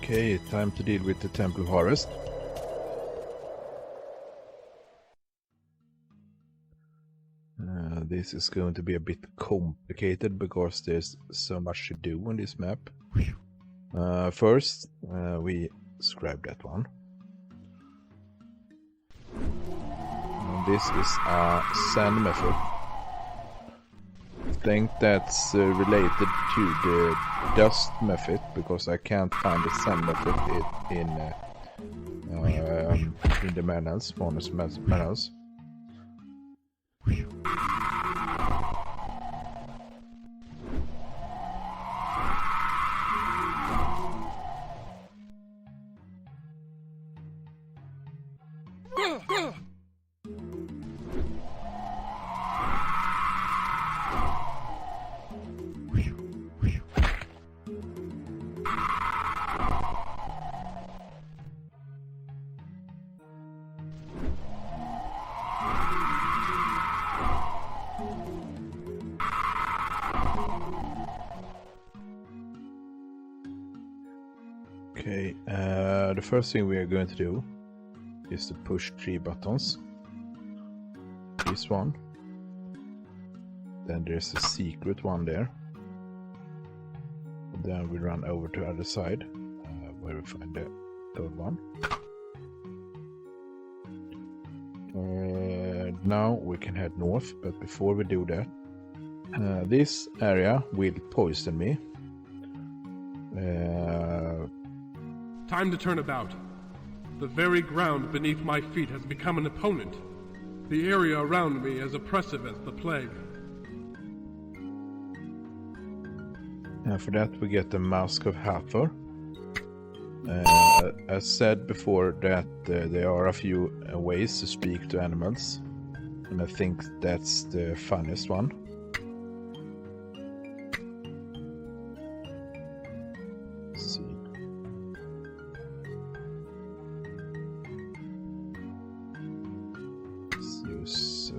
Okay, time to deal with the Temple Harvest. This is going to be a bit complicated because there's so much to do on this map. First, we scrap that one. This is a sand method. I think that's related to the dust method because I can't find the sand method in the manuals, bonus manuals. Okay, the first thing we are going to do is to push 3 buttons. This one. Then there's a secret one there. Then we run over to the other side, where we find the third one. Now we can head north, but before we do that, this area will poison me. Time to turn about. The very ground beneath my feet has become an opponent. The area around me as oppressive as the plague. And for that we get the Mask of Hathor. As said before that there are a few ways to speak to animals. And I think that's the funniest one. Let's see. Let's use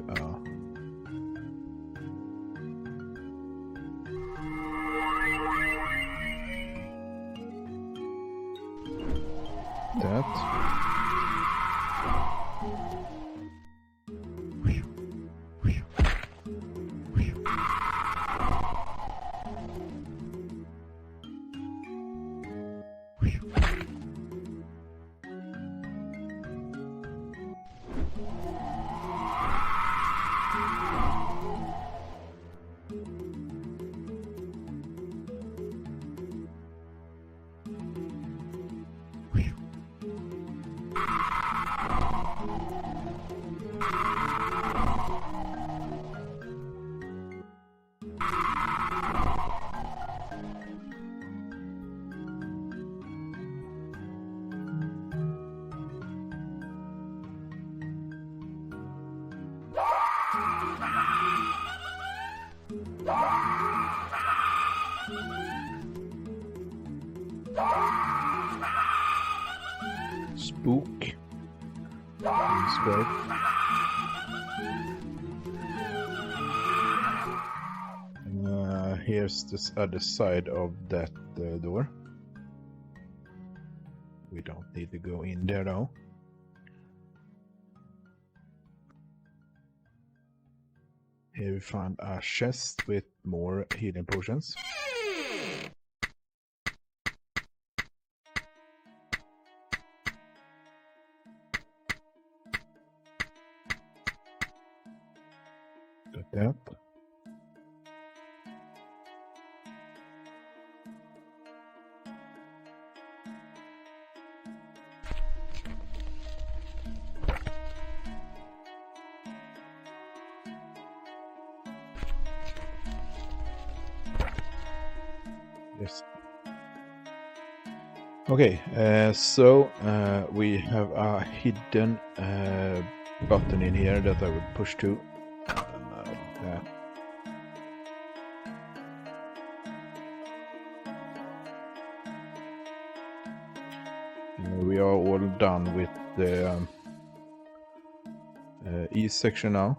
that. Spook. That's great. Here's this other side of that door. We don't need to go in there though. Here we find a chest with more healing potions. Got that. Yes. Okay, so we have a hidden button in here that I would push to. We are all done with the east section now.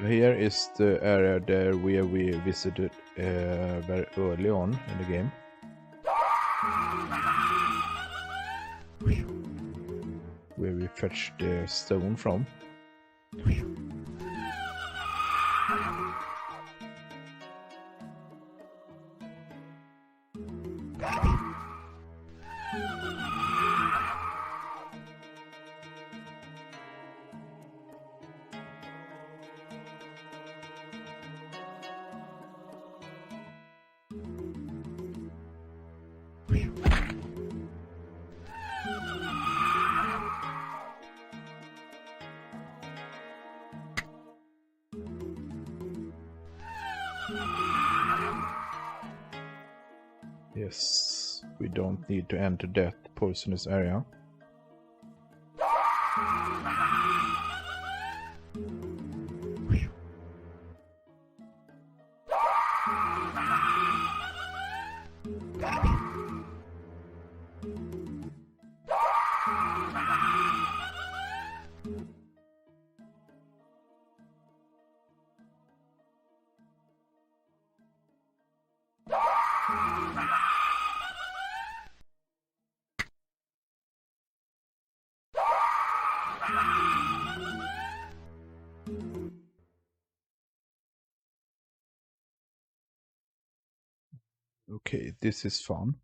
Here is the area there where we visited very early on in the game. Where we fetched the stone from. Yes, we don't need to enter that poisonous area. Okay, this is fun.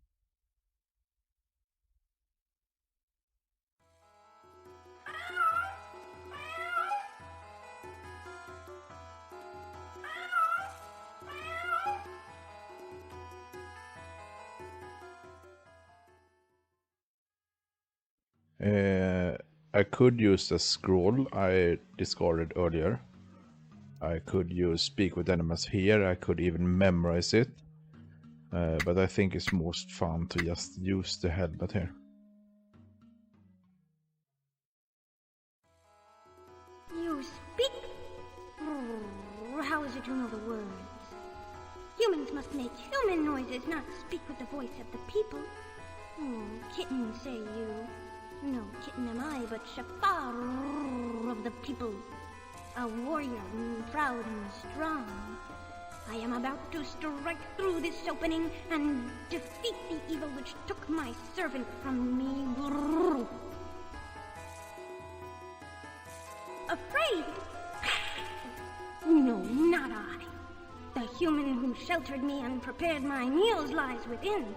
I could use the scroll I discarded earlier. I could use speak with enemies here. I could even memorize it. But I think it's most fun to just use the helmet here. You speak? Oh, how is it you know the words? Humans must make human noises, not speak with the voice of the people. Oh, kitten, say you. No kitten am I, but Shafar of the people. A warrior, proud and strong. I am about to strike through this opening and defeat the evil which took my servant from me. Afraid? No, not I. The human who sheltered me and prepared my meals lies within.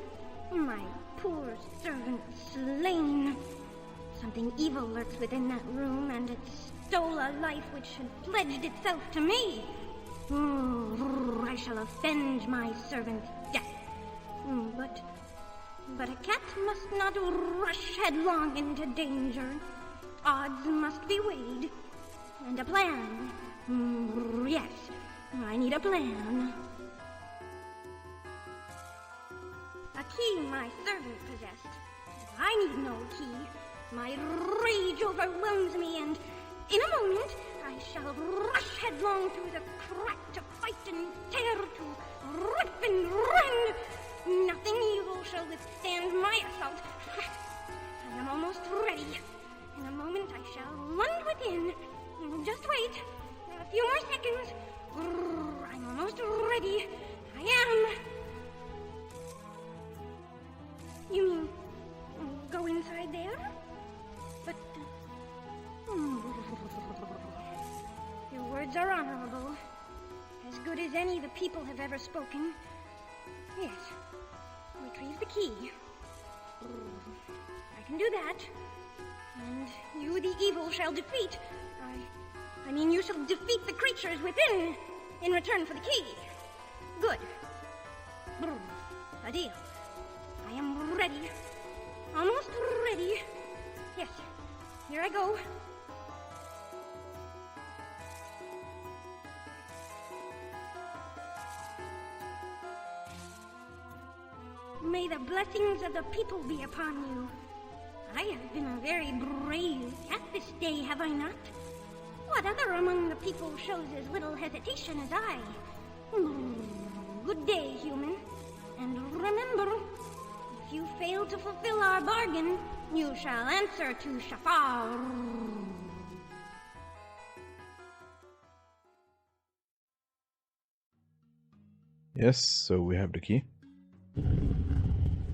My poor servant slain. Something evil lurks within that room, and it stole a life which had pledged itself to me. I shall avenge my servant's death. But a cat must not rush headlong into danger. Odds must be weighed. And a plan. Yes, I need a plan. A key my servant possessed. I need no key. My rage overwhelms me, and in a moment I shall rush headlong through the crack to fight and tear, to rip and rend. Nothing evil shall withstand my assault. I am almost ready. In a moment I shall run within. Just wait. A few more seconds. I'm almost ready. I am. You mean go inside there? But your words are honorable. As good as any the people have ever spoken. Yes. Retrieve the key. I can do that. And you the evil shall defeat. I mean you shall defeat the creatures within in return for the key. Good. A deal. I am ready. Almost ready. Yes. Here I go. May the blessings of the people be upon you. I have been a very brave cat this day, have I not? What other among the people shows as little hesitation as I? Good day, human. And remember, if you fail to fulfill our bargain, you shall answer to Shafar. Yes, so we have the key.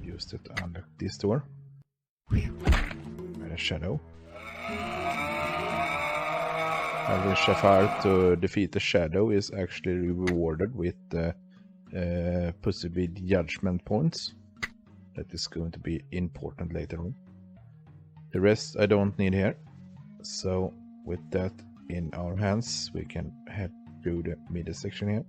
Use it to unlock this door. And a shadow. And the Shafar to defeat the shadow is actually rewarded with possibly judgment points. That is going to be important later on. The rest I don't need here. So with that in our hands, we can head through the middle section here.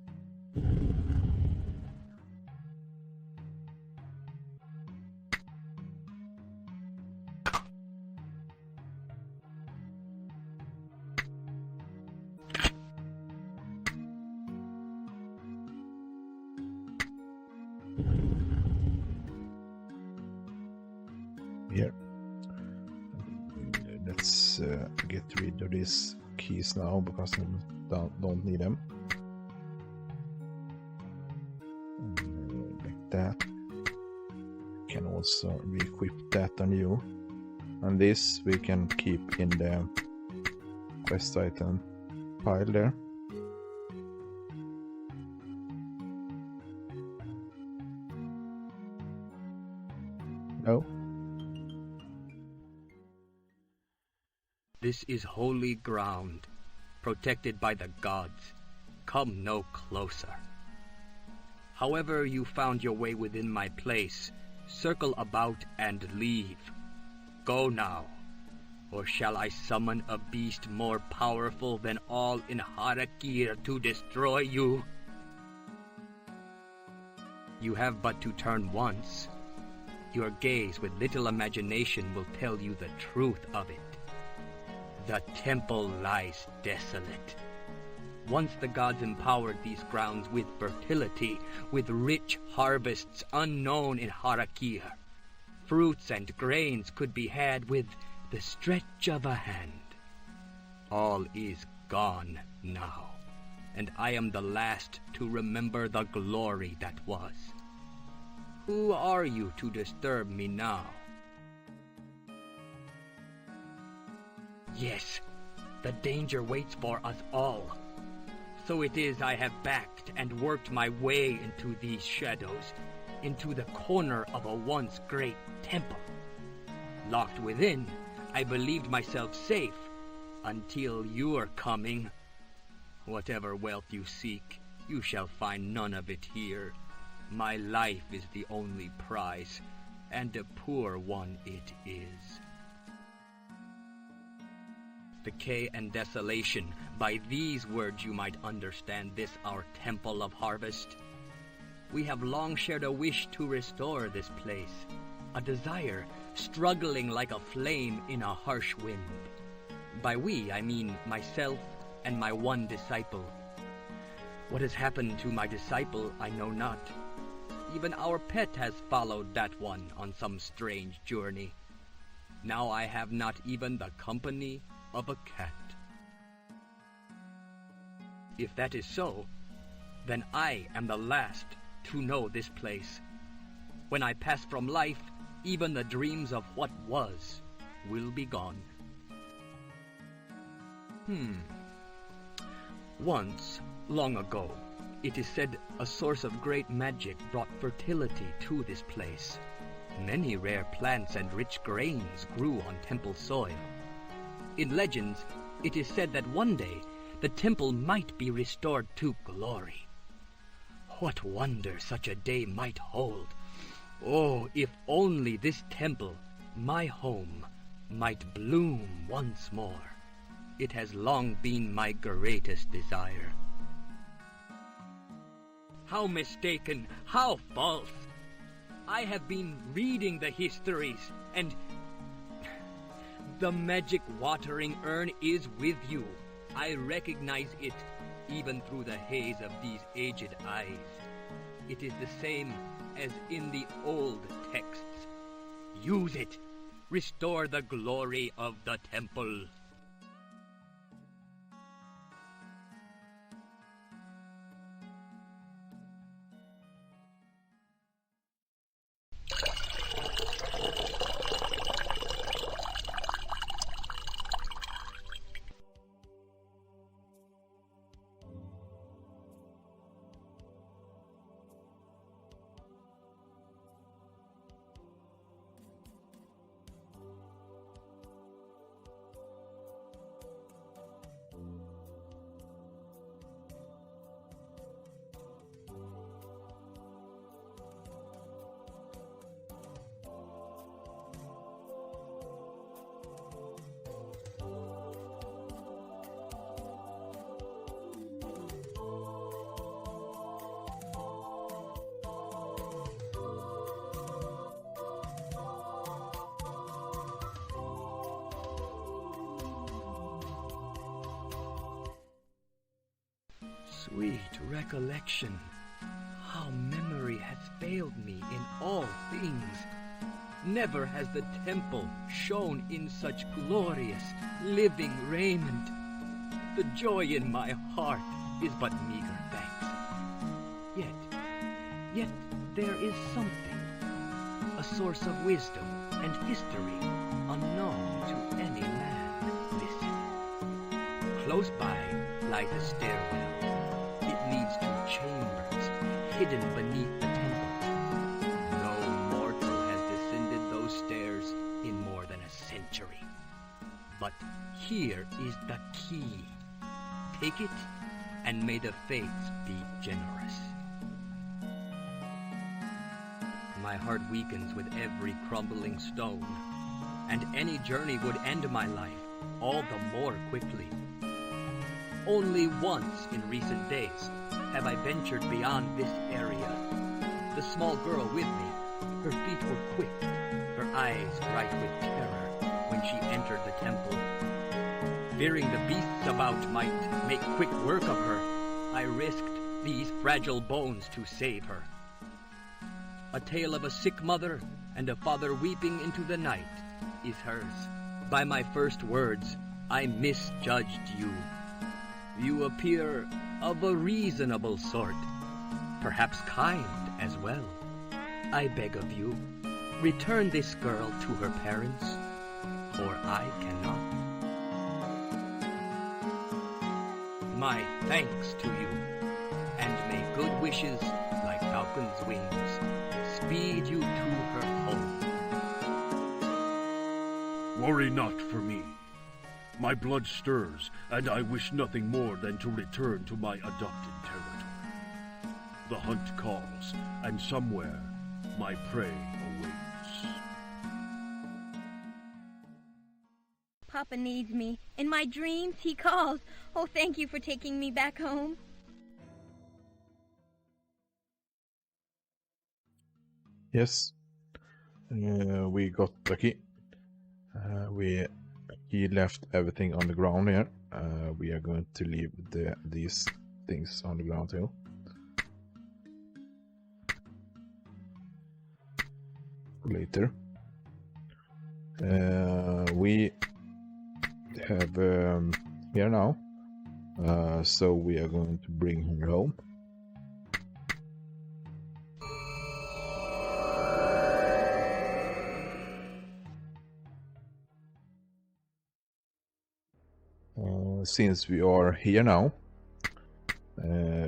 Here. Let's get rid of these keys now because I don't need them. Like that. Can also re-equip that on you. And this we can keep in the quest item pile there. No. This is holy ground, protected by the gods. Come no closer. However you found your way within my place, circle about and leave. Go now, or shall I summon a beast more powerful than all in Harakir to destroy you? You have but to turn once. Your gaze with little imagination will tell you the truth of it. The temple lies desolate. Once the gods empowered these grounds with fertility, with rich harvests unknown in Harakir. Fruits and grains could be had with the stretch of a hand. All is gone now, and I am the last to remember the glory that was. Who are you to disturb me now? Yes, the danger waits for us all. So it is I have backed and worked my way into these shadows, into the corner of a once great temple. Locked within, I believed myself safe, until your coming. Whatever wealth you seek, you shall find none of it here. My life is the only prize, and a poor one it is. Decay and desolation, by these words you might understand this our temple of harvest. We have long shared a wish to restore this place, a desire struggling like a flame in a harsh wind. By we, I mean myself and my one disciple. What has happened to my disciple, I know not. Even our pet has followed that one on some strange journey. Now I have not even the company of a cat. If that is so, then I am the last to know this place. When I pass from life, even the dreams of what was will be gone. Once, long ago, it is said a source of great magic brought fertility to this place. Many rare plants and rich grains grew on temple soil. In legends, it is said that one day the temple might be restored to glory. What wonder such a day might hold! Oh, if only this temple, my home, might bloom once more. It has long been my greatest desire. How mistaken, how false! I have been reading the histories, and the magic watering urn is with you. I recognize it, even through the haze of these aged eyes. It is the same as in the old texts. Use it. Restore the glory of the temple. sweet recollection. How memory has failed me in all things. Never has the temple shone in such glorious, living raiment. The joy in my heart is but meager thanks. Yet there is something, a source of wisdom and history unknown to any man. Listen. Close by lies a stairwell. It leads to chambers hidden beneath the temple. No mortal has descended those stairs in more than a century. But here is the key. Take it, and may the fates be generous. My heart weakens with every crumbling stone, and any journey would end my life all the more quickly. Only once in recent days have I ventured beyond this area. The small girl with me, her feet were quick, her eyes bright with terror when she entered the temple. Fearing the beasts about might make quick work of her, I risked these fragile bones to save her. A tale of a sick mother and a father weeping into the night is hers. By my first words, I misjudged you. You appear of a reasonable sort, perhaps kind as well. I beg of you, return this girl to her parents, or I cannot. My thanks to you, and may good wishes, like falcon's wings, speed you to her home. Worry not for me. My blood stirs, and I wish nothing more than to return to my adopted territory. The hunt calls, and somewhere my prey awaits. Papa needs me. In my dreams, he calls. Oh, thank you for taking me back home. Yes, we got lucky. He left everything on the ground here. We are going to leave these things on the ground too. Later. We have here now, so we are going to bring her home. Since we are here now,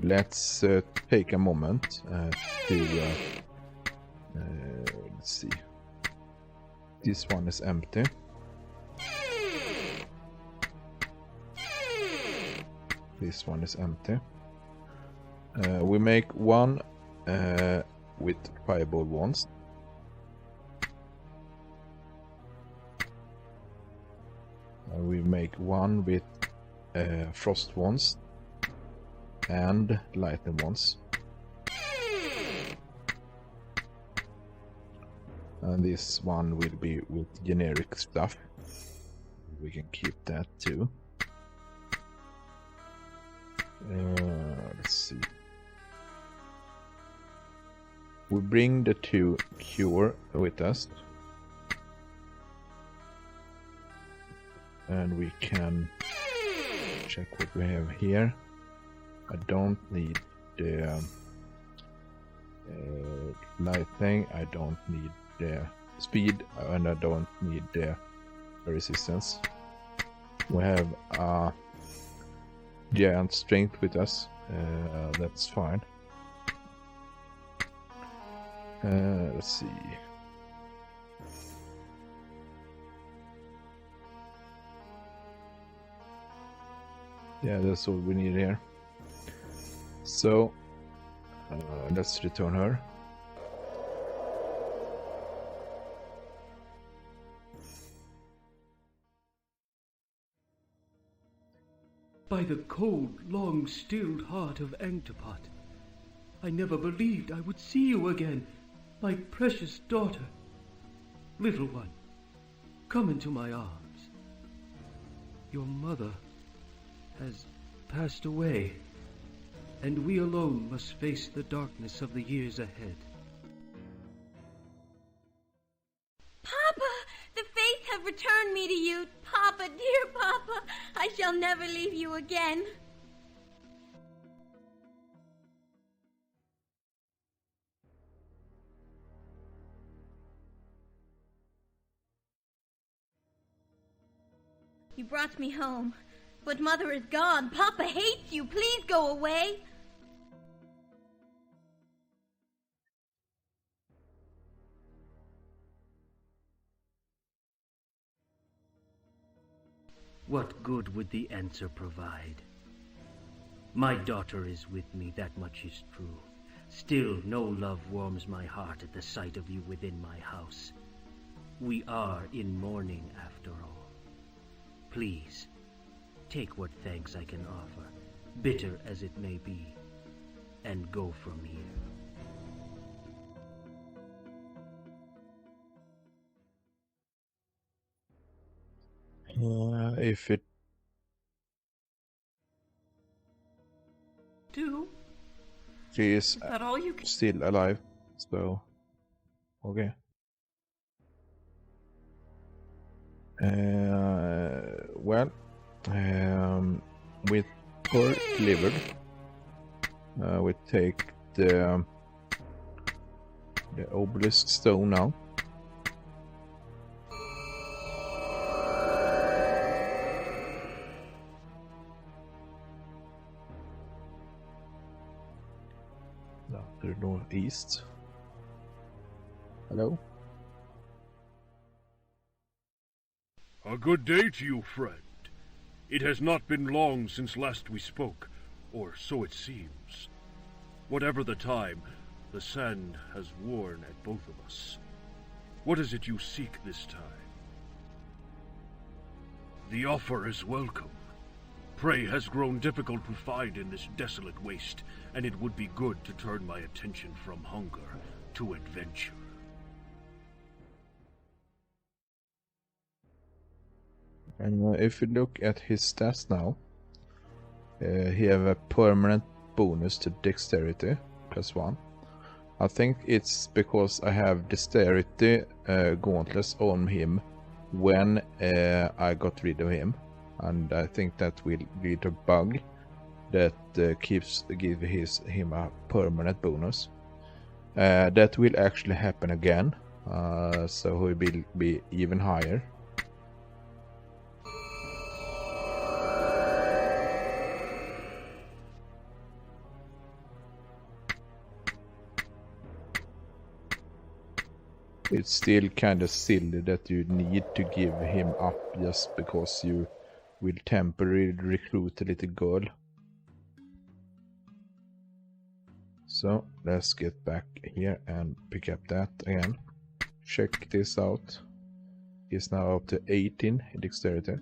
let's take a moment to let's see. This one is empty. This one is empty. We make one with fireball wands. We make one with frost wands and lightning wands. And this one will be with generic stuff. We can keep that too. Let's see. We bring the 2 cure with us. And we can check what we have here. I don't need the lightning, I don't need the speed, and I don't need the resistance. We have giant strength with us, that's fine. Let's see. Yeah, that's all we need here. So, let's return her. By the cold, long-stilled heart of Angtopot, I never believed I would see you again, my precious daughter. Little one, come into my arms. Your mother has passed away. and we alone must face the darkness of the years ahead. Papa, the fates have returned me to you. Papa, dear Papa, I shall never leave you again. You brought me home, but Mother is gone. Papa hates you. Please go away. What good would the answer provide? My daughter is with me, that much is true. Still, no love warms my heart at the sight of you within my house. We are in mourning, after all. Please, take what thanks I can offer, bitter as it may be, and go from here. If it she is that all you can... still alive, so okay. Well, with her delivered, we take the obelisk stone now. To the northeast. Hello? A good day to you, friend. It has not been long since last we spoke, or so it seems. Whatever the time, the sand has worn at both of us. What is it you seek this time? The offer is welcome. Prey has grown difficult to find in this desolate waste, and it would be good to turn my attention from hunger to adventure. And if you look at his stats now, he have a permanent bonus to dexterity, +1. I think it's because I have dexterity gauntlets on him when I got rid of him. And I think that will be the bug that gives him a permanent bonus. That will actually happen again, so he will be even higher. It's still kind of silly that you need to give him up just because you will temporarily recruit a little girl. So let's get back here and pick up that again. Check this out. He's now up to 18 in dexterity.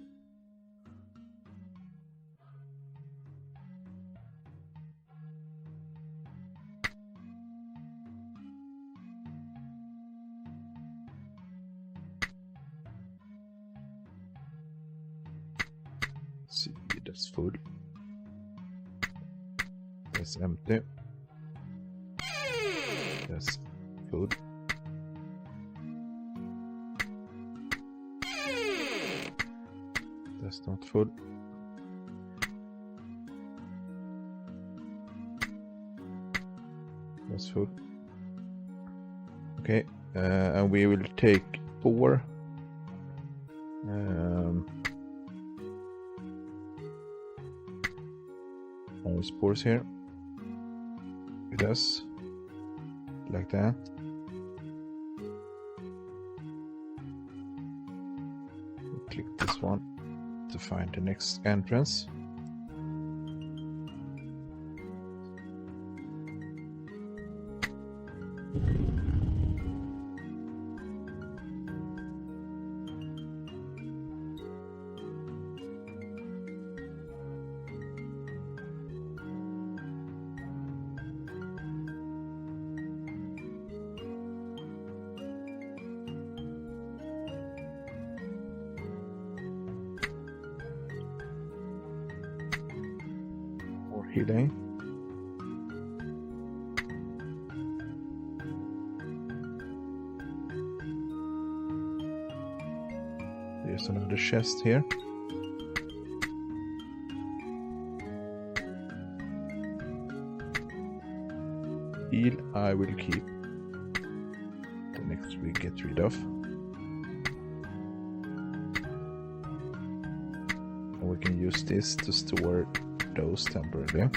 See, that's full. That's empty. That's full. That's not full. That's full. Okay, and we will take 4. Spores here with us like that. Click this one to find the next entrance. Healing. another chest here. Heal I will keep. The next we get rid of. And we can use this to store those temporarily.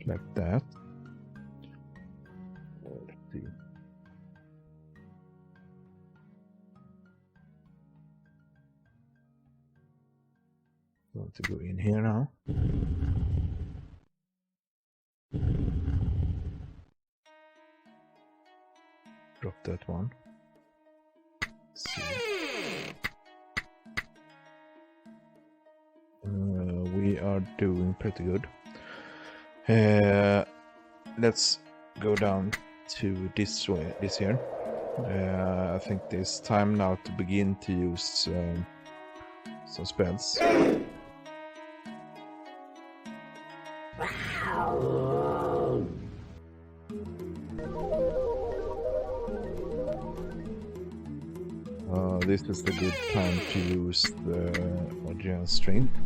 Like that. Let's see. Going to go in here now. Drop that one. Let's see. We are doing pretty good. Let's go down to this way, this here. I think it's time now to begin to use some spells. This is a good time to use the Giant Strength.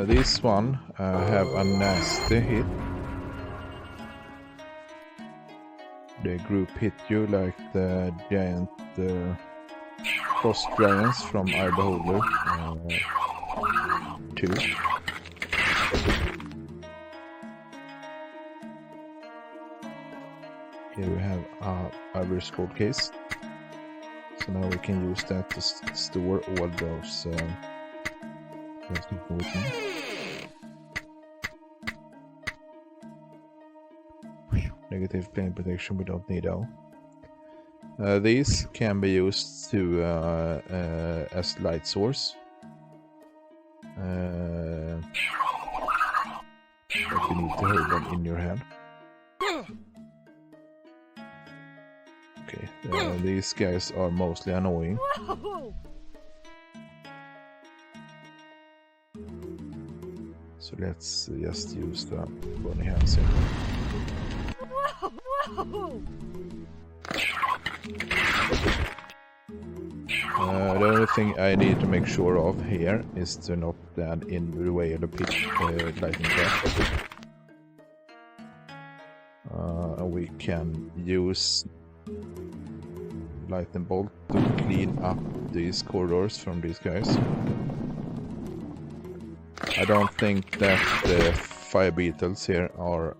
This one have a nasty hit. The group hit you like the giant frost giants from Eye Beholder 2. Here we have a Ivory Scroll case. So now we can use that to store all those Negative plane protection we don't need now. These can be used to as light source. But you need to hold them in your hand. Okay, these guys are mostly annoying. So let's just use the bunny hands here. The only thing I need to make sure of here is to not land in the way of the pit lightning crash. We can use lightning bolt to clean up these corridors from these guys. I don't think that the fire beetles here are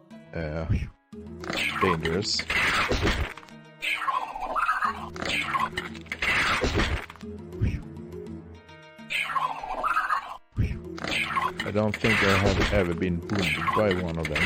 dangerous. I don't think I have ever been wounded by one of them.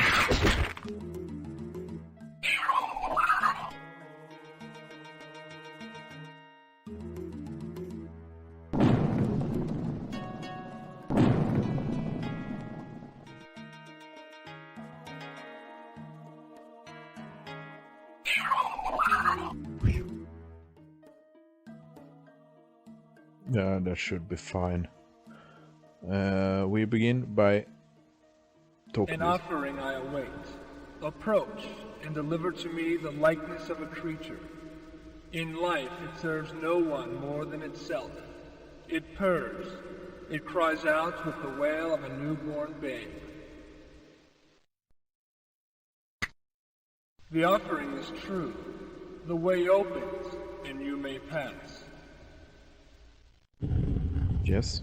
Yeah, that should be fine. We begin by talking. An offering I await. Approach and deliver to me the likeness of a creature. In life it serves no one more than itself. It purrs. It cries out with the wail of a newborn babe. The offering is true. The way opens, and you may pass. Yes.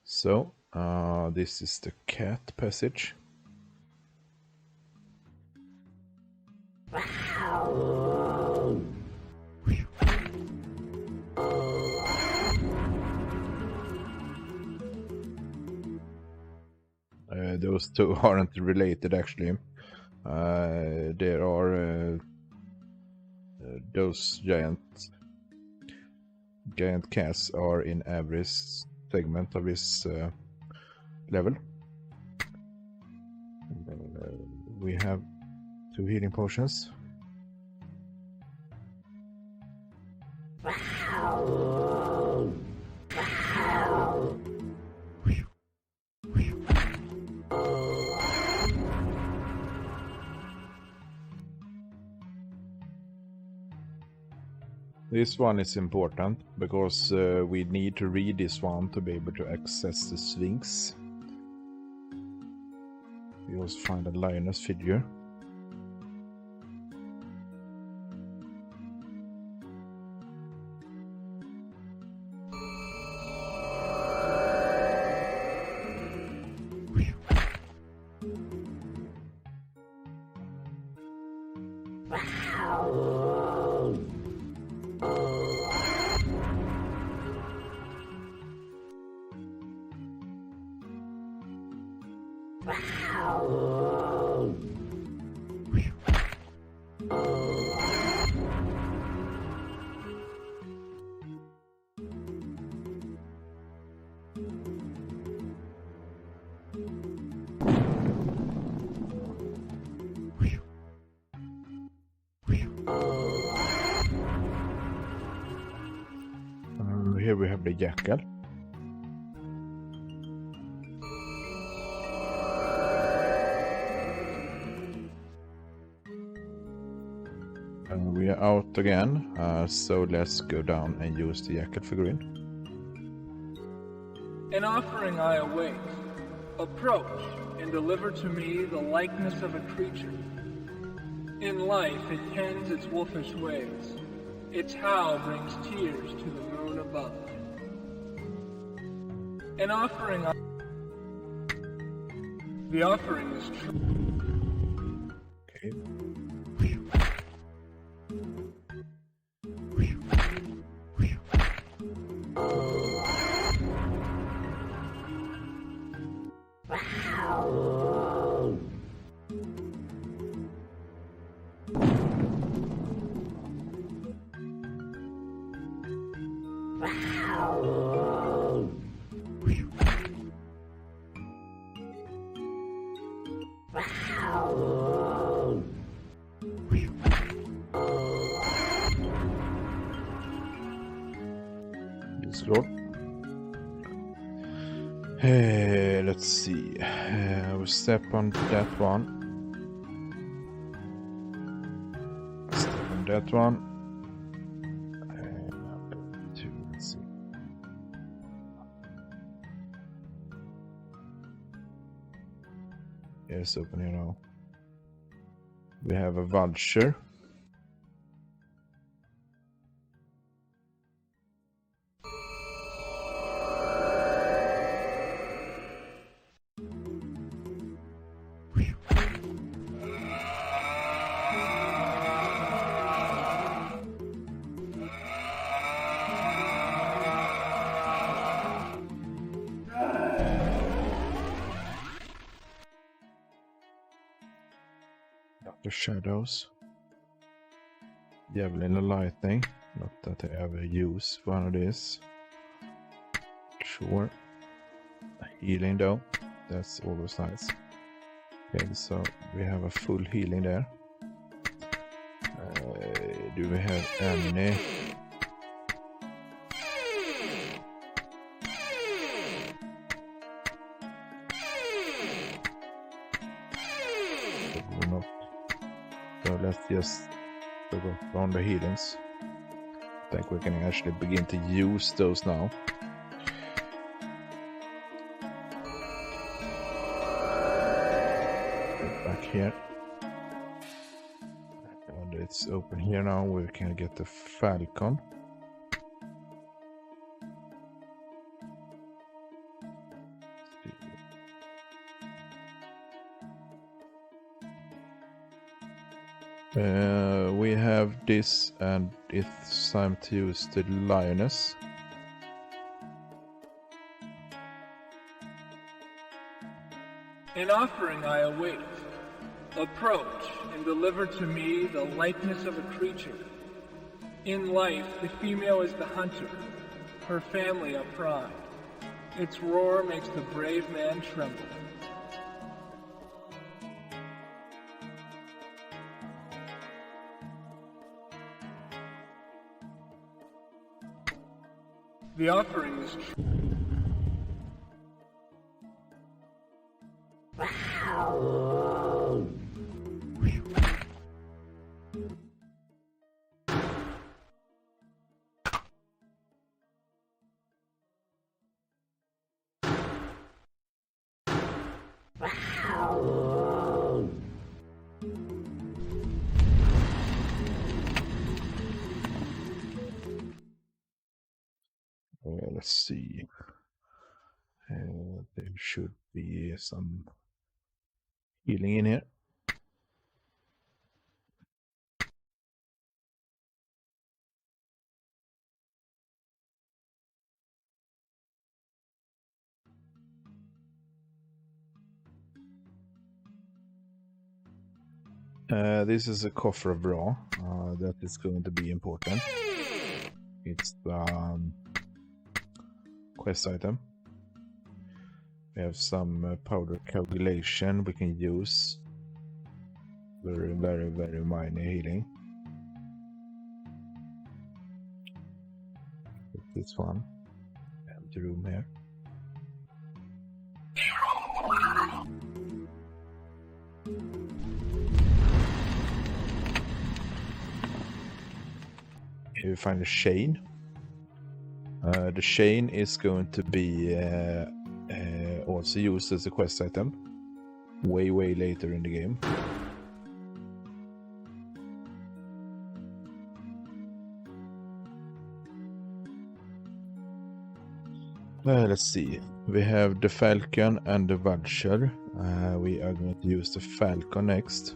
So, this is the cat passage. Those two aren't related actually. There are those giant cats are in every segment of this level. And then, we have 2 healing potions. This one is important because we need to read this one to be able to access the Sphinx. We also find a lioness figure. Here we have the jackal. And we are out again, so let's go down and use the jackal figurine. An offering I await. Approach and deliver to me the likeness of a creature. In life it tends its wolfish ways. Its howl brings tears to the moon above. An offering The offering is true. Okay. Let's see. We'll step on that one. Step on that one. Let's see. It's open here now. We have a vulture. The shadows. Javelin and lightning. Not that I ever use one of these. Sure. Healing though. That's always nice. Okay, so we have a full healing there. Do we have any? Probably not. So let's just go on the healings. I think we can actually begin to use those now. Get back here. And it's open here now. We can get the falcon. We have this, and it's time to use the lioness. An offering I await. Approach and deliver to me the likeness of a creature. In life, the female is the hunter, her family a pride. Its roar makes the brave man tremble. The offering is true. Let's see. There should be some healing in here. This is a coffer of raw. That is going to be important. It's the quest item. We have some powder coagulation we can use. Very minor healing. This one. Empty room here. Here we find a chain. The chain is going to be also used as a quest item way later in the game. Let's see. We have the falcon and the vulture. We are going to use the falcon next.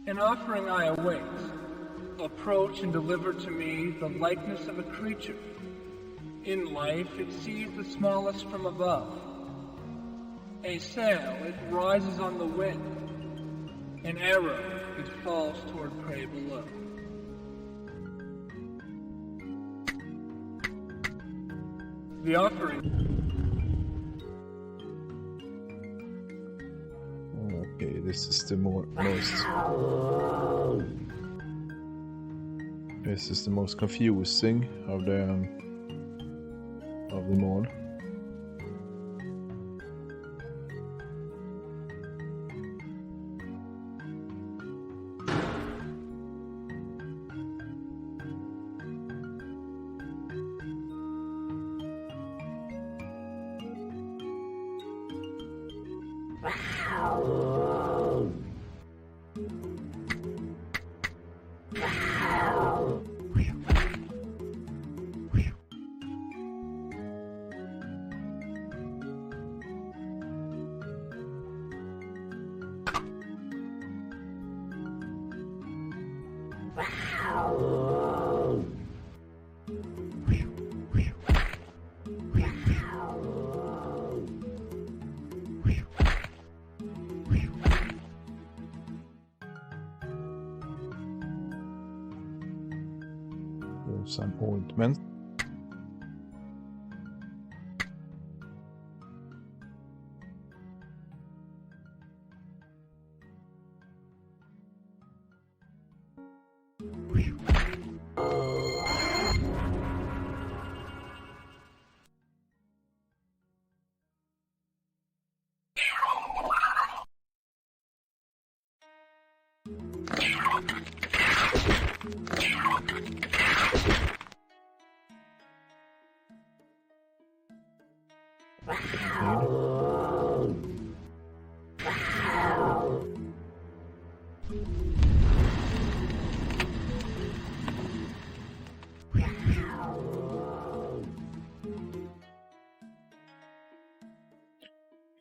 An offering I await. Approach and deliver to me the likeness of a creature. In life, it sees the smallest from above. A sail, it rises on the wind. An arrow, it falls toward prey below. The offering. Okay, this is the This is the most confusing of them all. Some ointment.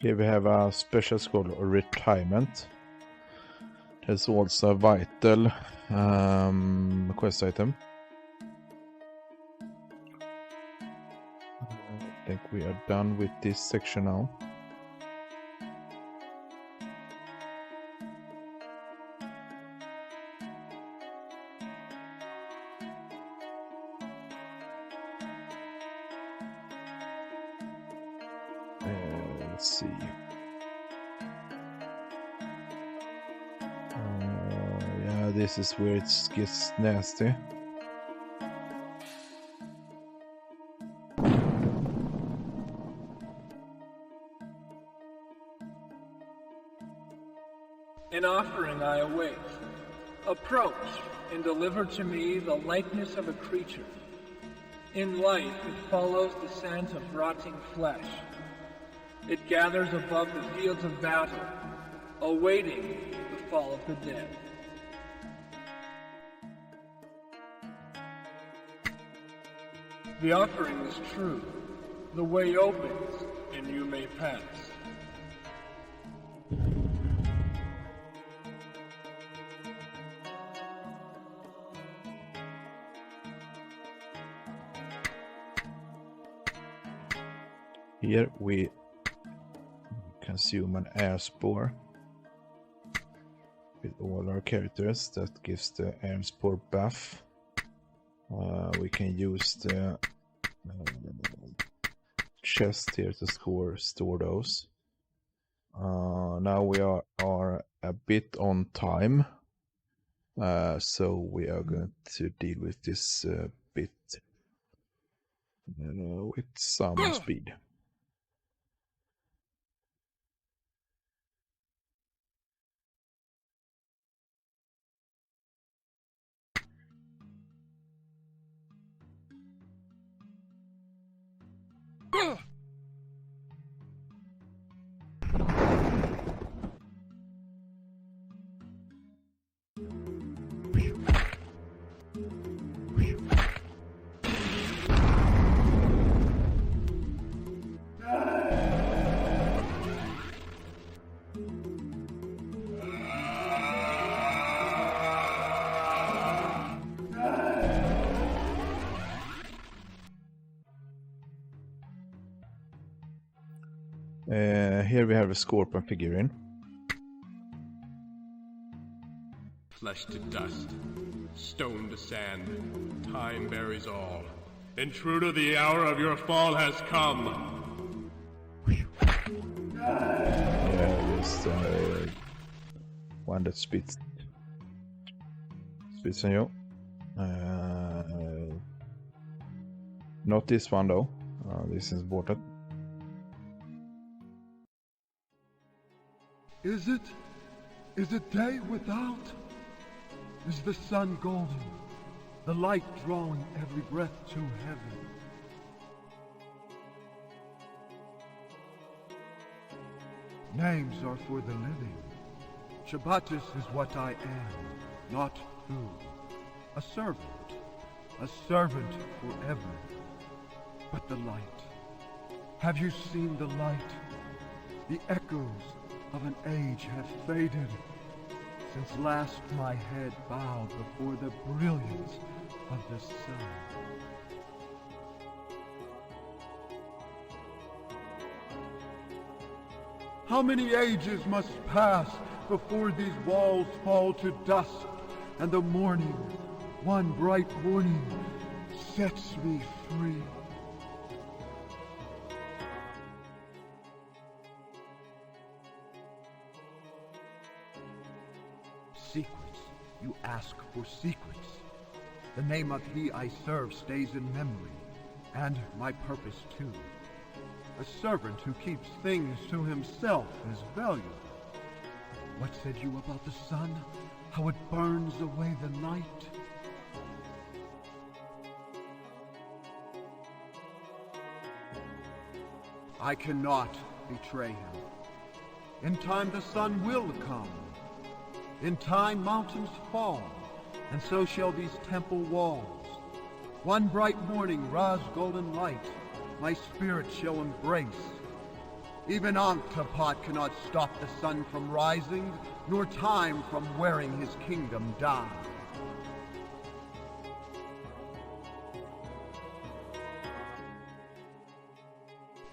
Here we have a special scroll of retirement. There's also a vital quest item. I think we are done with this section now. Let's see. Yeah, this is where it gets nasty. An offering I await. Approach and deliver to me the likeness of a creature. In life, it follows the scent of rotting flesh. It gathers above the fields of battle, awaiting the fall of the dead. The offering is true. The way opens, and you may pass. Here we consume an air spore with all our characters. That gives the air spore buff. We can use the chest here to store those. Now we are a bit on time, so we are going to deal with this bit with some speed. Here we have a scorpion figurine. Flesh to dust, stone to sand, time buries all. Intruder, the hour of your fall has come. Yeah, this one that spits on you. Not this one though. This is important. Is it day without? Is the sun golden, the light drawing every breath to heaven? Names are for the living. Shabbatus is what I am, not who. A servant forever. But the light, have you seen the light? The echoes of an age have faded since last my head bowed before the brilliance of the sun. How many ages must pass before these walls fall to dust and the morning, one bright morning, sets me free? Secrets. You ask for secrets. The name of he I serve stays in memory, and my purpose too. A servant who keeps things to himself is valuable. What said you about the sun? How it burns away the night? I cannot betray him. In time the sun will come. In time mountains fall, and so shall these temple walls. One bright morning, Ra's golden light, my spirit shall embrace. Even Anktapot cannot stop the sun from rising, nor time from wearing his kingdom down.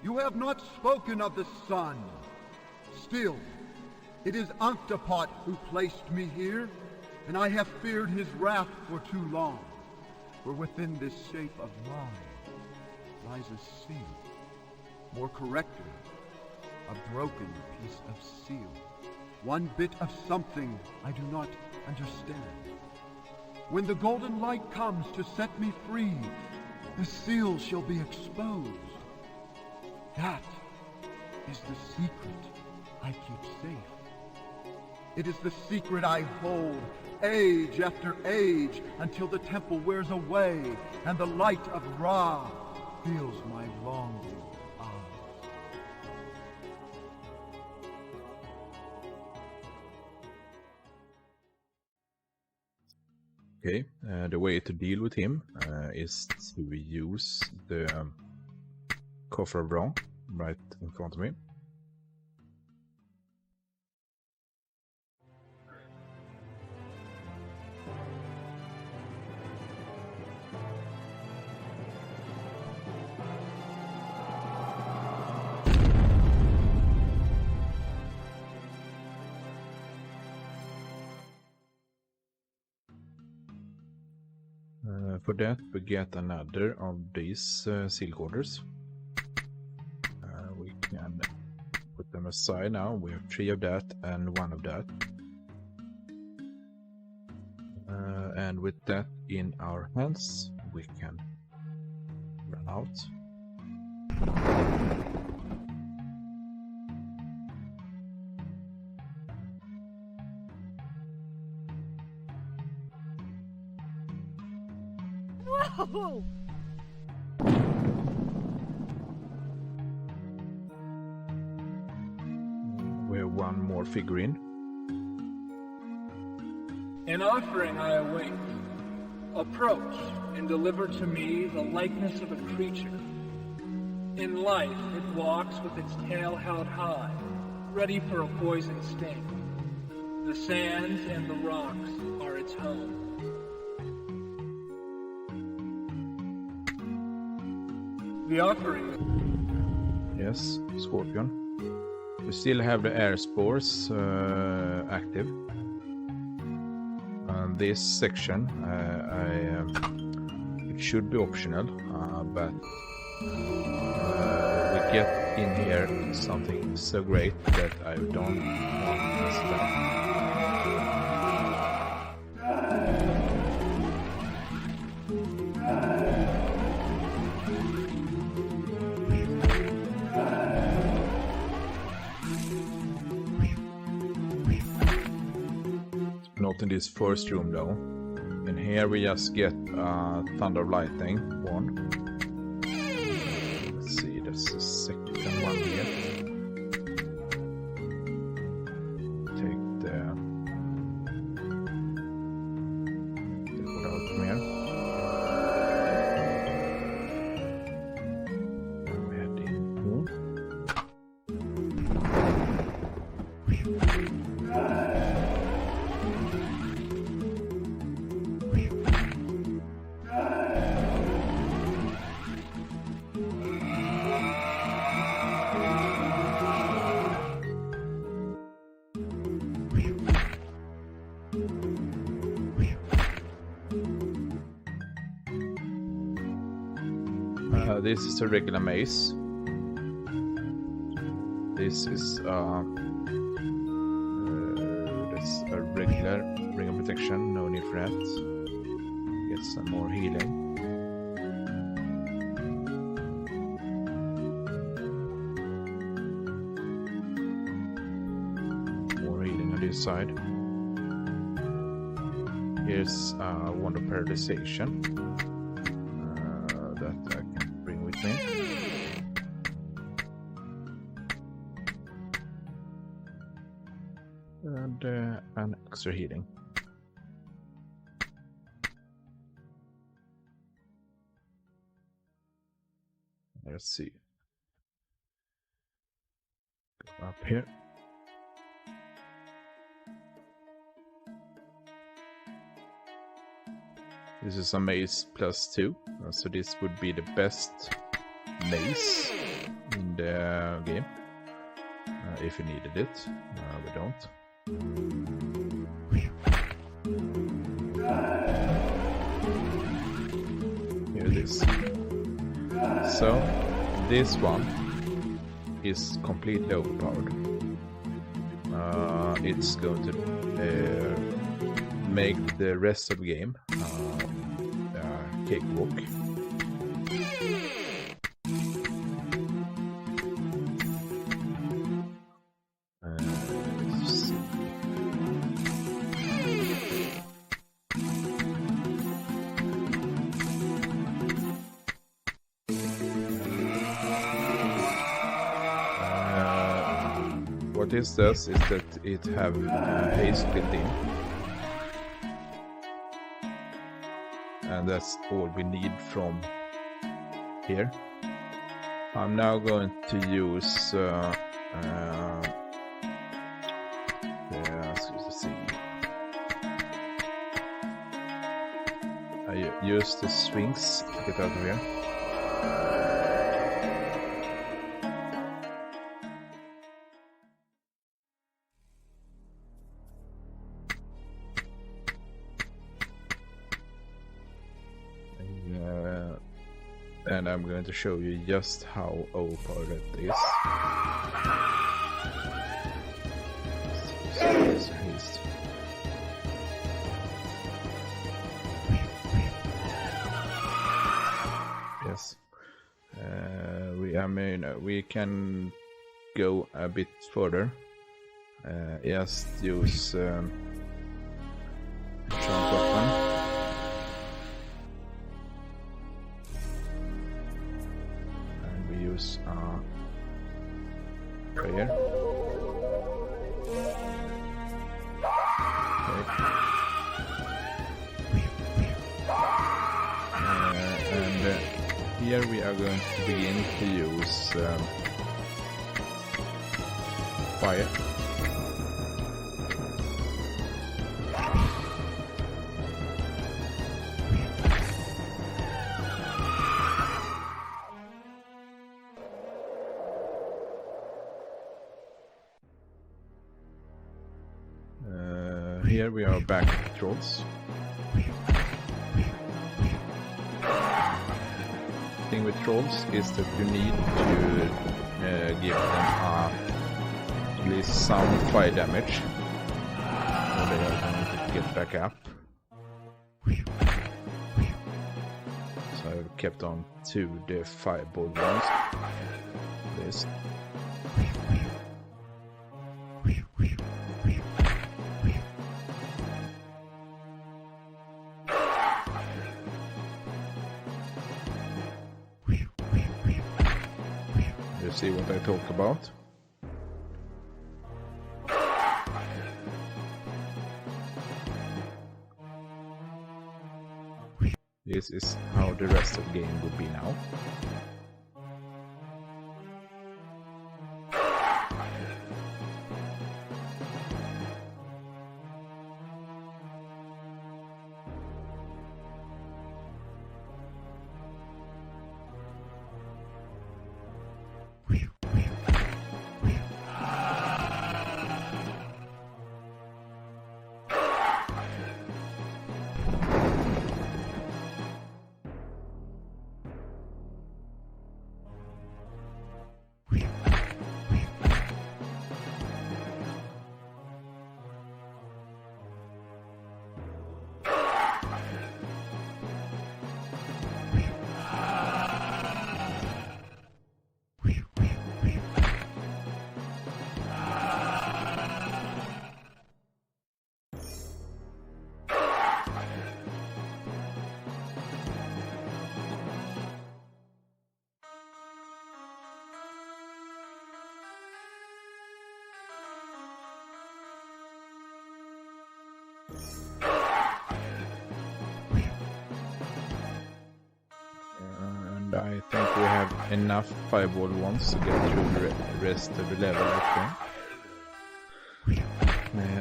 You have not spoken of the sun. Still, it is Anktapot who placed me here, and I have feared his wrath for too long. For within this shape of mine lies a seal. More correctly, a broken piece of seal. One bit of something I do not understand. When the golden light comes to set me free, the seal shall be exposed. That is the secret I keep safe. It is the secret I hold, age after age, until the temple wears away, and the light of Ra fills my longing eyes. Okay, the way to deal with him is to use the coffer of wrong right in front of me. For that we get another of these seal orders. We can put them aside now. We have 3 of that and 1 of that. And with that in our hands we can run out. Whoa! We have 1 more figurine. An offering I await. Approach and deliver to me the likeness of a creature. In life, it walks with its tail held high, ready for a poison sting. The sands and the rocks are its home. The offering. Yes, Scorpion. We still have the air spores active. This section, it should be optional, but we get in here something so great that I don't want to miss it out. Not in this first room though. In here we just get Thunder of Lightning 1. Let's see, that's the second one we get. Take one out from here. Then we head in here. This is a regular mace. This is that's a regular ring of protection, no need for that. Get some more healing. More healing on this side. Here's Wand of Paralyzation. That I can bring with me. And an extra healing. Let's see. Go up here. This is a mace +2, so this would be the best mace in the game. If you needed it, we don't. Here it is. So this one is completely overpowered. It's going to make the rest of the game cakewalk. What this does is that it have haste built in. and that's all we need from here. I'm now going to use let's see. I use the swings to get out of here. And I'm going to show you just how overpowered it is. Yes. We can go a bit further. Just use jump button. Prayer. And here we are going to begin to use fire. Here we are back at the trolls. The thing with trolls is that you need to give them at least some fire damage, so they are going to get back up. So I've kept on to the fireball ones. This. See what I talk about. This is how the rest of the game would be now. And I think we have enough fireball ones to get through the rest of the level, I think.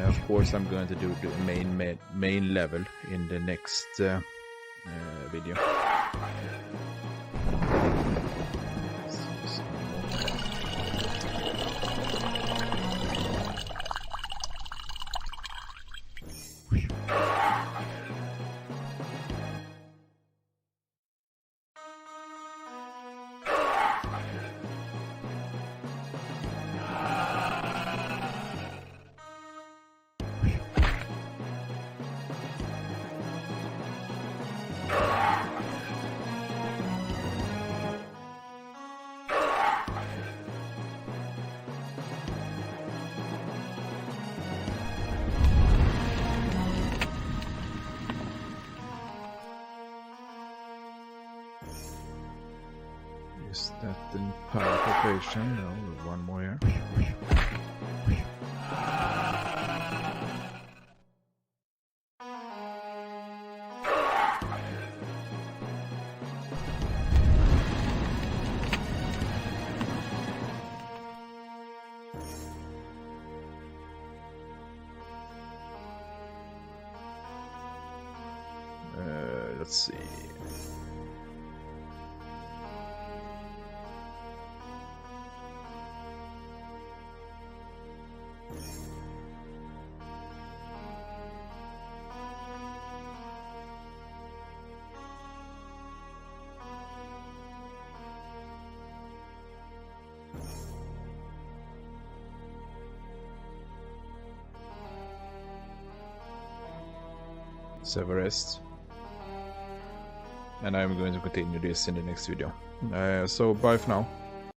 Of course I'm going to do the main level in the next video. Is that the power preparation? No, one more here. let's see. Severest. And I'm going to continue this in the next video. So bye for now.